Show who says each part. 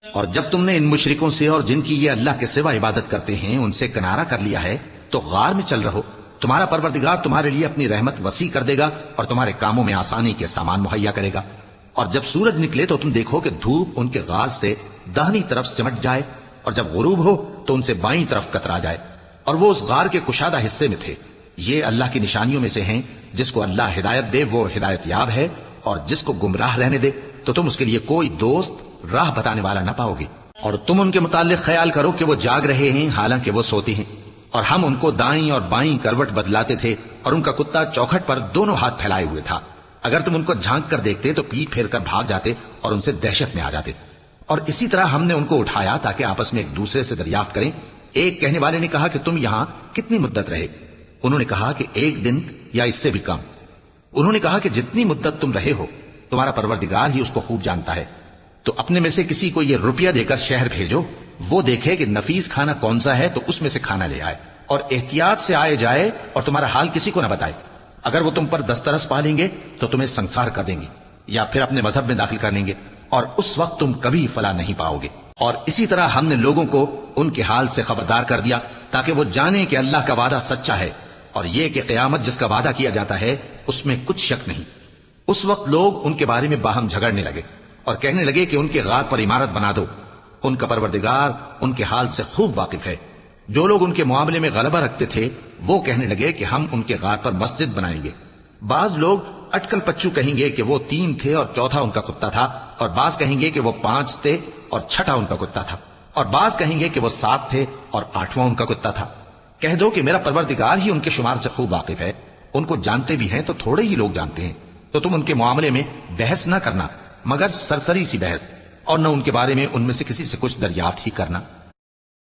Speaker 1: اور جب تم نے ان مشرکوں سے اور جن کی یہ اللہ کے سوا عبادت کرتے ہیں ان سے کنارہ کر لیا ہے تو غار میں چل رہو، تمہارا پروردگار تمہارے لیے اپنی رحمت وسیع کر دے گا اور تمہارے کاموں میں آسانی کے سامان مہیا کرے گا۔ اور جب سورج نکلے تو تم دیکھو کہ دھوپ ان کے غار سے داہنی طرف سمٹ جائے، اور جب غروب ہو تو ان سے بائیں طرف کترا جائے، اور وہ اس غار کے کشادہ حصے میں تھے۔ یہ اللہ کی نشانیوں میں سے ہیں، جس کو اللہ ہدایت دے وہ ہدایت یاب ہے، اور جس کو گمراہ رہنے دے تو تم اس کے لیے کوئی دوست راہ بتانے والا نہ پاؤ گے۔ اور تم ان کے متعلق خیال کرو کہ وہ جاگ رہے ہیں حالانکہ وہ سوتے ہیں، اور ہم ان کو دائیں اور بائیں کروٹ بدلاتے تھے، اور ان کا کتا چوکھٹ پر دونوں ہاتھ پھیلائے ہوئے تھا۔ اگر تم ان کو جھانک کر دیکھتے تو پیٹ پھیر کر بھاگ جاتے اور ان سے دہشت میں آ جاتے۔ اور اسی طرح ہم نے ان کو اٹھایا تاکہ آپس میں ایک دوسرے سے دریافت کریں۔ ایک کہنے والے نے کہا کہ تم یہاں کتنی مدت رہے؟ انہوں نے کہا کہ 1 دن یا اس سے بھی کم۔ انہوں نے کہا کہ جتنی مدت تم رہے ہو تمہارا پروردگار ہی اس کو خوب جانتا ہے، تو اپنے میں سے کسی کو یہ روپیہ دے کر شہر بھیجو، وہ دیکھے کہ نفیس کھانا کون سا ہے تو اس میں سے کھانا لے آئے، اور احتیاط سے آئے جائے اور تمہارا حال کسی کو نہ بتائے۔ اگر وہ تم پر دسترس پا لیں گے تو تمہیں سنسار کر دیں گے یا پھر اپنے مذہب میں داخل کر لیں گے، اور اس وقت تم کبھی فلاح نہیں پاؤ گے۔ اور اسی طرح ہم نے لوگوں کو ان کے حال سے خبردار کر دیا تاکہ وہ جانیں کہ اللہ کا وعدہ سچا ہے، اور یہ کہ قیامت جس کا وعدہ کیا جاتا ہے اس میں کچھ شک نہیں۔ اس وقت لوگ ان کے بارے میں باہم جھگڑنے لگے اور کہنے لگے کہ ان کے غار پر عمارت بنا دو۔ ان کا پروردگار ان کے حال سے خوب واقف ہے۔ جو لوگ ان کے معاملے میں غلبہ رکھتے تھے وہ کہنے لگے کہ ہم ان کے غار پر مسجد بنائیں گے۔ بعض لوگ اٹکل پچو کہیں گے کہ وہ 3 تھے اور چوتھا ان کا کتا تھا، اور بعض کہیں گے کہ وہ 5 تھے اور چھٹا ان کا کتا تھا، اور بعض کہیں گے کہ وہ 7 تھے اور 8واں ان کا کتا تھا۔ کہہ دو کہ میرا پروردگار ہی ان کے شمار سے خوب واقف ہے، ان کو جانتے بھی ہیں تو تھوڑے ہی لوگ جانتے ہیں۔ تو تم ان کے معاملے میں بحث نہ کرنا مگر سرسری سی بحث، اور نہ ان کے بارے میں ان میں سے کسی سے کچھ دریافت ہی کرنا۔